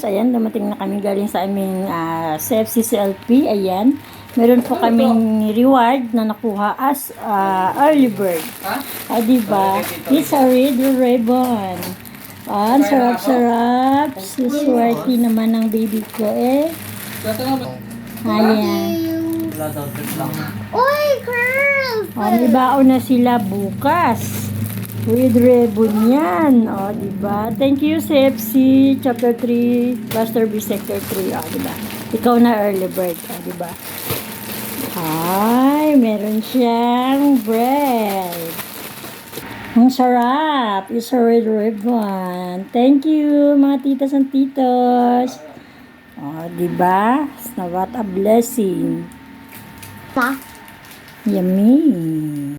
Ayan, dumating na kami galing sa aming CFCCLP. Ayan, meron po kaming reward na nakuha as early bird. Diba? It's a red ribbon. Ang sarap-sarap. Suswerte naman ng baby ko eh. Ayan. Oy, girl! May baon na sila bukas. With ribbon yan. Diba? Thank you, CFC, Chapter 3, Cluster B, Sector 3. Diba? Ikaw na early bird. Diba? Ay, meron siyang bread. Ang sarap. It's a red ribbon. Thank you, mga titas and titos. Diba? What a blessing. Pa? Yummy.